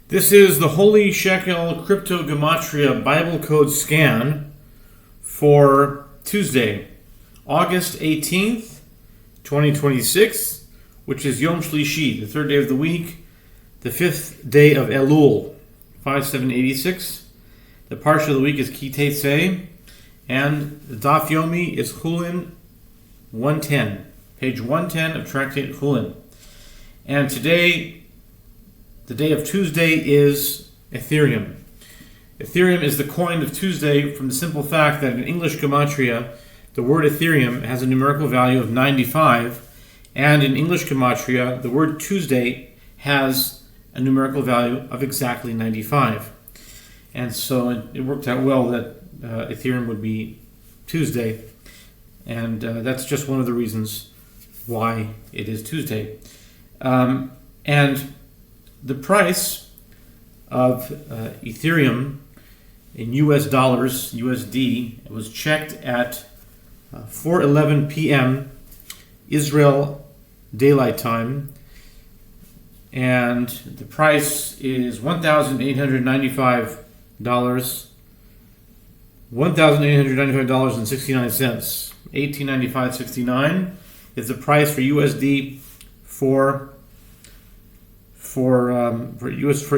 This is the Holy Shekel Crypto Gematria Bible Code Scan for Tuesday, August 18th, 2026, which is Yom Shlishi, the third day of the week, the fifth day of Elul, 5786. The Parshat of the week is Teitze, and the Daf Yomi is Chullin 110, page 110 of Tractate Chullin. And today, the day of Tuesday, is Ethereum. Ethereum is the coin of Tuesday from the simple fact that in English Gematria, the word Ethereum has a numerical value of 95, and in English Gematria, the word Tuesday has a numerical value of exactly 95. And so it worked out well that Ethereum would be Tuesday, and that's just one of the reasons why it is Tuesday. And the price of Ethereum in US dollars, USD, was checked at 4:11 p.m. Israel Daylight Time, and the price is $1,895, $1,895.69. $1895.69 is the price for USD for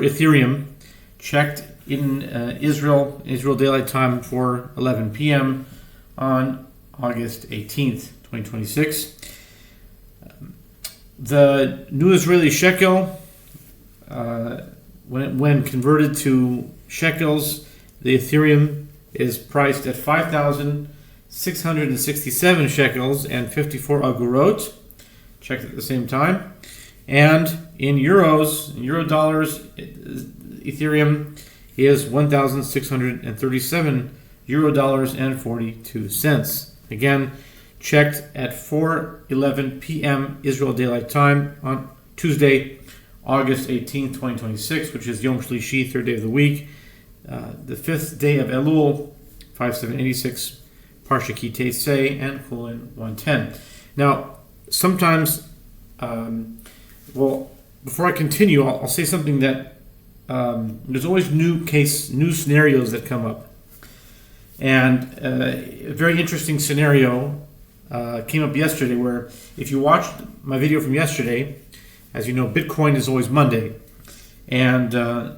Ethereum, checked in Israel Daylight Time for 11 p.m. on August 18th, 2026. The new Israeli shekel, when converted to shekels, the Ethereum is priced at 5,667 shekels and 54 agorot, checked at the same time. And in euros, in euro dollars, Ethereum is 1,637 euro dollars and 42 cents. Again, checked at 4:11 p.m. Israel Daylight Time on Tuesday, August 18th, 2026, which is Yom Shlishi, third day of the week, the fifth day of Elul, 5786, Parshat Teitze, and Chullin 110. Now, sometimes, before I continue, I'll say something that there's always new scenarios that come up. And a very interesting scenario came up yesterday, where if you watched my video from yesterday, as you know, Bitcoin is always Monday. And I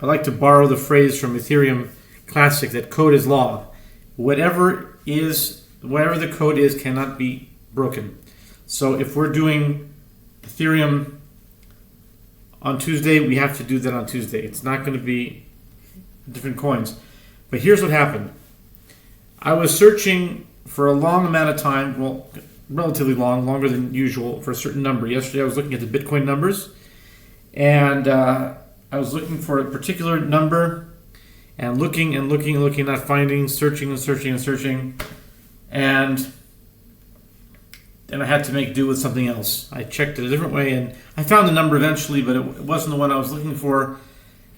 like to borrow the phrase from Ethereum Classic that code is law. Whatever the code is cannot be broken. So if we're doing Ethereum on Tuesday, we have to do that on Tuesday. It's not going to be different coins. But here's what happened. I was searching for a long amount of time, well, relatively long, longer than usual, for a certain number. Yesterday I was looking at the Bitcoin numbers, and I was looking for a particular number, and looking, not finding, searching, and then I had to make do with something else. I checked it a different way, and I found the number eventually, but it wasn't the one I was looking for.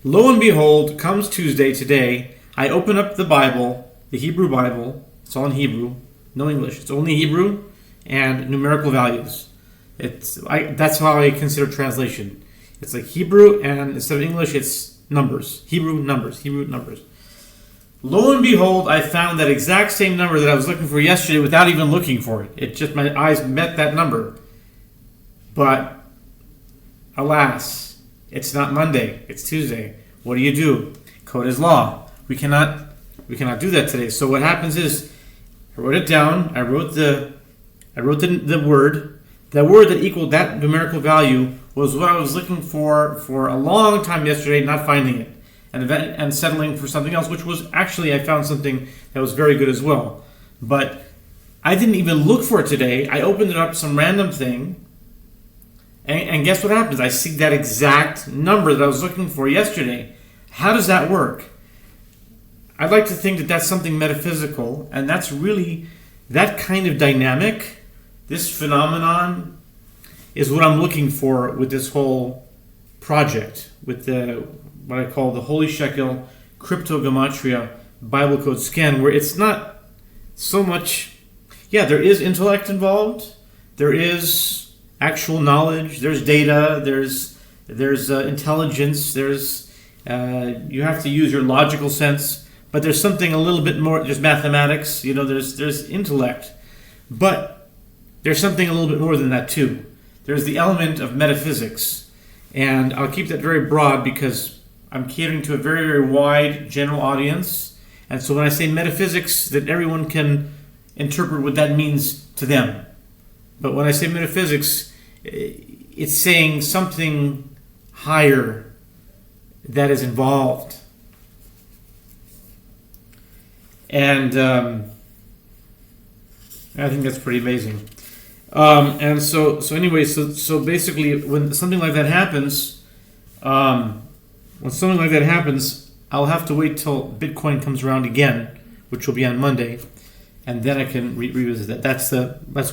Lo and behold, comes Tuesday today, I open up the Bible, the Hebrew Bible. It's all in Hebrew, no English. It's only Hebrew and numerical values. That's how I consider translation. It's like Hebrew, and instead of English, it's numbers. Hebrew numbers. Lo and behold, I found that exact same number that I was looking for yesterday without even looking for it. It just, my eyes met that number. But alas, it's not Monday, it's Tuesday. What do? Code is law. We cannot do that today. So what happens is, I wrote it down. I wrote the word. The word that equaled that numerical value was what I was looking for a long time yesterday, not finding it, and settling for something else, which was actually, I found something that was very good as well. But I didn't even look for it today. I opened it up, some random thing, and guess what happens? I see that exact number that I was looking for yesterday. How does that work? I'd like to think that that's something metaphysical, and that's really that kind of dynamic. This phenomenon is what I'm looking for with this whole project, with what I call the Holy Shekel Crypto Gematria Bible Code Scan, where it's not so much, there is intellect involved, there is actual knowledge, there's data, there's there's intelligence, there's you have to use your logical sense, but there's something a little bit more. There's mathematics, there's intellect, but there's something a little bit more than that too. There's the element of metaphysics, and I'll keep that very broad because I'm catering to a very, very wide general audience. And so when I say metaphysics, that everyone can interpret what that means to them. But when I say metaphysics, it's saying something higher that is involved. And I think that's pretty amazing. And so basically, when something like that happens, I'll have to wait till Bitcoin comes around again, which will be on Monday, and then I can revisit that. That's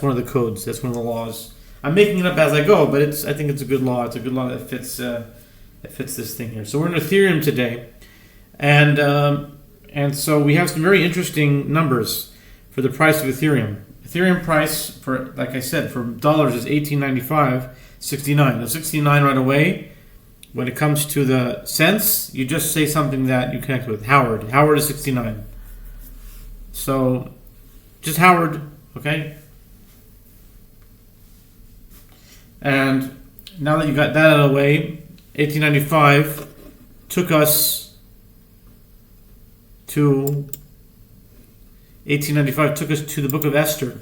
one of the codes. That's one of the laws. I'm making it up as I go, but I think it's a good law. It's a good law that fits this thing here. So we're in Ethereum today, and so we have some very interesting numbers for the price of Ethereum. Ethereum price, for like I said, for dollars is $18.95.69. Now 69 right away. When it comes to the cents, you just say something that you connect with. Howard. Howard is 69. So, just Howard, okay? And now that you got that out of the way, 1895 took us to the book of Esther,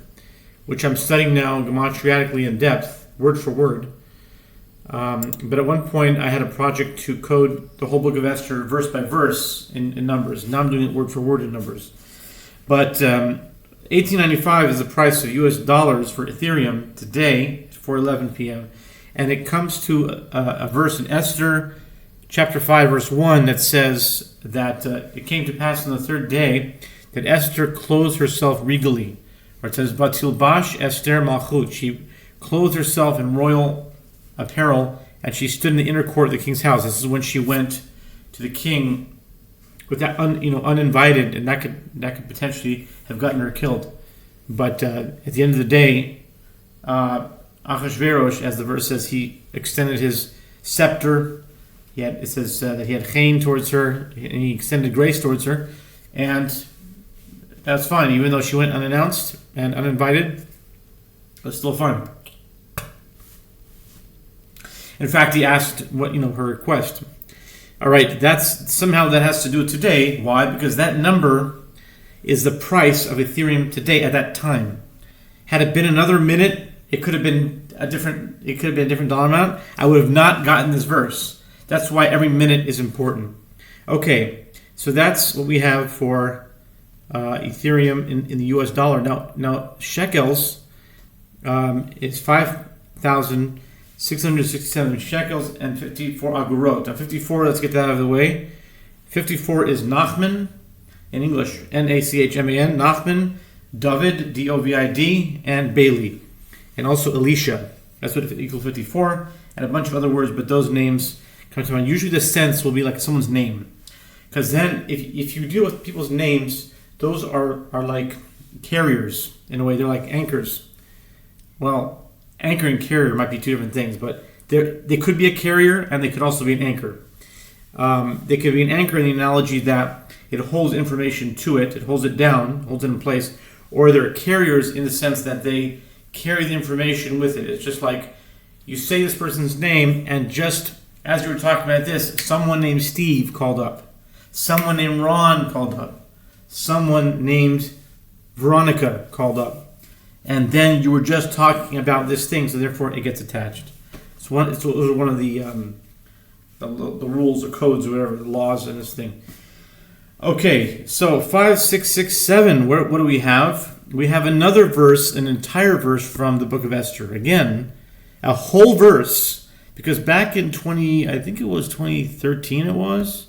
which I'm studying now gematriatically in depth, word for word. But at one point, I had a project to code the whole book of Esther verse by verse in numbers. Now I'm doing it word for word in numbers. But 1895 is the price of US dollars for Ethereum today, 4:11 p.m. And it comes to a verse in Esther, chapter 5, verse 1, that says that it came to pass on the third day that Esther clothed herself regally. Or it says, Batilbash Esther Malchut. She clothed herself in royal apparel, and she stood in the inner court of the king's house. This is when she went to the king with that uninvited, and that could potentially have gotten her killed. But at the end of the day, Achashverosh, as the verse says, he extended his scepter. It says that he had chen towards her, and he extended grace towards her, and that's fine. Even though she went unannounced and uninvited, it's still fine. In fact, he asked her request. All right, that has to do with today. Why? Because that number is the price of Ethereum today at that time. Had it been another minute, it could have been a different dollar amount. I would have not gotten this verse. That's why every minute is important. Okay, so that's what we have for Ethereum in the US dollar. Now shekels is 5,667 shekels and 54 agurot. Now 54, let's get that out of the way. 54 is Nachman in English, Nachman, Nachman, David, Dovid, and Bailey, and also Elisha. That's what equals 54, and a bunch of other words, but those names come to mind. Usually the sense will be like someone's name, because then if you deal with people's names, those are like carriers in a way. They're like anchors. Well, anchor and carrier might be two different things, but they could be a carrier and they could also be an anchor. They could be an anchor in the analogy that it holds information to it, it holds it down, holds it in place, or they're carriers in the sense that they carry the information with it. It's just like you say this person's name, and just as you were talking about this, someone named Steve called up, someone named Ron called up, someone named Veronica called up, and then you were just talking about this thing, so therefore it gets attached. It's one of the rules or codes or whatever, the laws in this thing. Okay, so 5, 6, 6, 7. What do we have? We have another verse, an entire verse from the book of Esther. Again, a whole verse, because back in 2013 it was?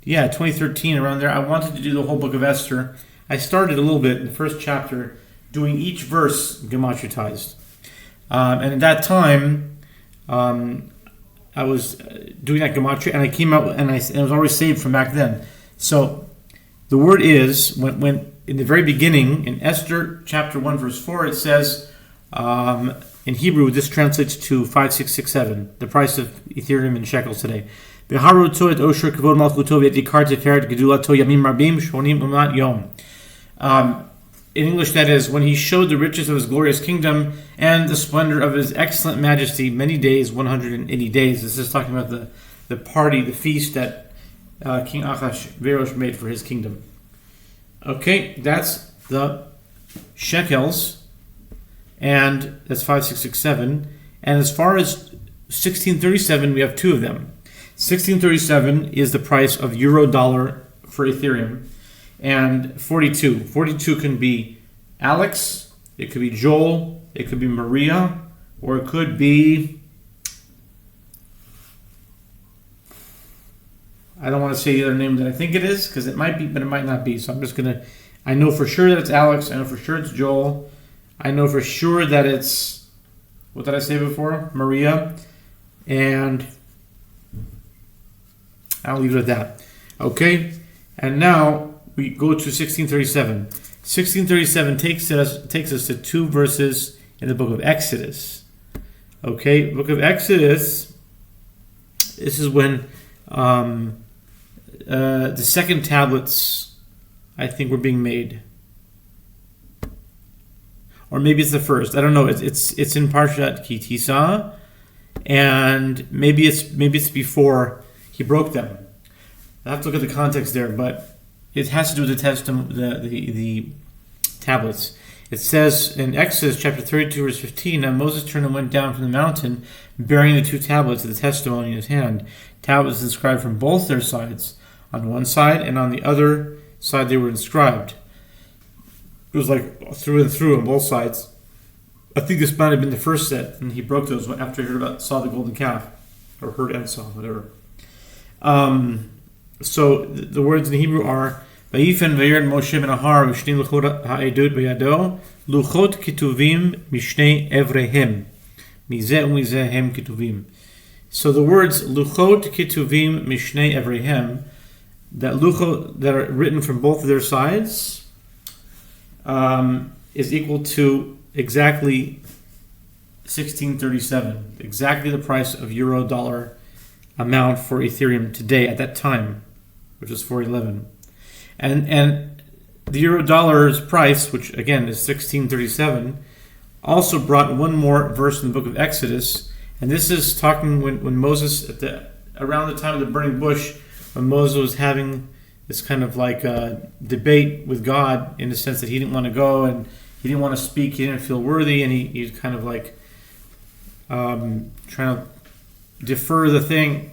Yeah, 2013, around there, I wanted to do the whole book of Esther. I started a little bit in the first chapter, doing each verse gematriatized. And at that time, I was doing that gematria, and I came out, and it was already saved from back then. So the word is, when in the very beginning, in Esther chapter 1 verse 4, it says, In Hebrew, this translates to 5667, the price of Ethereum in shekels today. Um, in English, that is, when he showed the riches of his glorious kingdom and the splendor of his excellent majesty, many days, 180 days. This is talking about the party, the feast that King Achashverosh made for his kingdom. Okay, that's the shekels, and that's 5667. And as far as 1637, we have two of them. 1637 is the price of euro dollar for Ethereum, and 42. 42 can be Alex, it could be Joel, it could be Maria, or it could be, I don't want to say the other name that I think it is, because it might be, but it might not be. So I'm just going to, I know for sure that it's Alex, I know for sure it's Joel, I know for sure that it's, what did I say before? Maria, and I'll leave it at that. Okay, and now we go to 1637. 1637 takes us to two verses in the book of Exodus. Okay, book of Exodus. This is when the second tablets, I think, were being made, or maybe it's the first. I don't know. It's in Parshat Teitze, and maybe it's before he broke them. I have to look at the context there, but it has to do with the tablets. It says in Exodus chapter 32, verse 15, now Moses turned and went down from the mountain, bearing the two tablets of the testimony in his hand. Tablets inscribed from both their sides, on one side, and on the other side they were inscribed. It was like through and through on both sides. I think this might have been the first set, and he broke those after he saw the golden calf, or heard and saw, whatever. So the words in Hebrew are Vayifen vayerd Moshe ben Ahar v'shnei luchot ha'edut b'yado luchot ketuvim mishnei evrehem mizeh u'mizeh hem ketuvim. So the words luchot ketuvim mishnei evrehem, that luchot that are written from both of their sides, is equal to exactly 1637, exactly the price of euro dollar amount for Ethereum today at that time, which was 411. And the euro dollar's price, which again is 1637, also brought one more verse in the book of Exodus, and this is talking when Moses, around the time of the burning bush, when Moses was having this kind of like debate with God, in the sense that he didn't want to go and he didn't want to speak, he didn't feel worthy, and he was kind of like trying to defer the thing,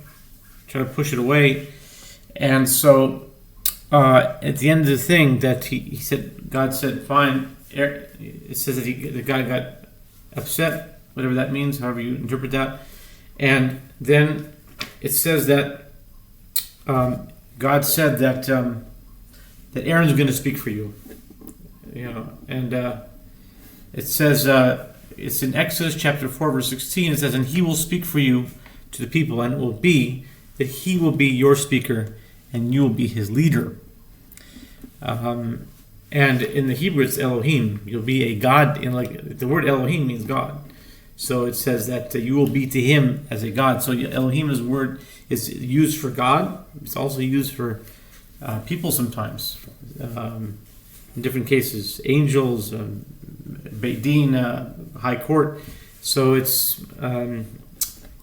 try to push it away. And so at the end of the thing, that he said, God said, fine. It says that the guy got upset, whatever that means, however you interpret that. And then it says that God said that Aaron's going to speak for you. And it says, it's in Exodus chapter 4, verse 16, it says, and he will speak for you to the people, and it will be that he will be your speaker, and you will be his leader. And in the Hebrew, it's Elohim. You'll be a God. The word Elohim means God. So it says that you will be to him as a God. So Elohim is word is used for God. It's also used for people sometimes. In different cases, angels, Beit Din, High Court. So it's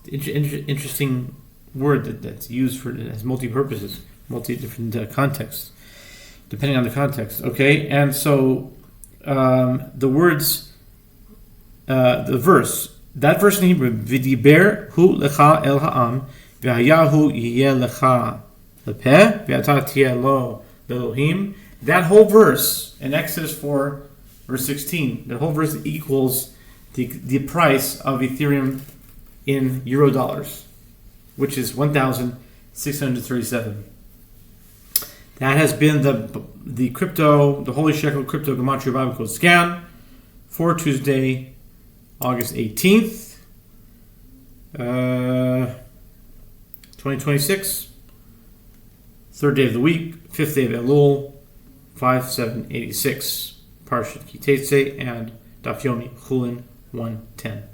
interesting word that's used for, it has multi-purposes, multi-different contexts, depending on the context. Okay, and so the words, the verse, that verse in Hebrew, V'diber hu lecha el ha'am, v'hayahu yiyeh lecha lepeh, v'ata tiyeh lo Elohim. That whole verse in Exodus 4, verse 16, the whole verse equals the price of Ethereum in euro dollars, which is 1,637. That has been the crypto, the Holy Shekel Crypto Gematria Bible Code Scan for Tuesday, August 18th, 2026, third day of the week, fifth day of Elul, 5786, Parshat Teitze, and Daf Yomi, Chullin 110.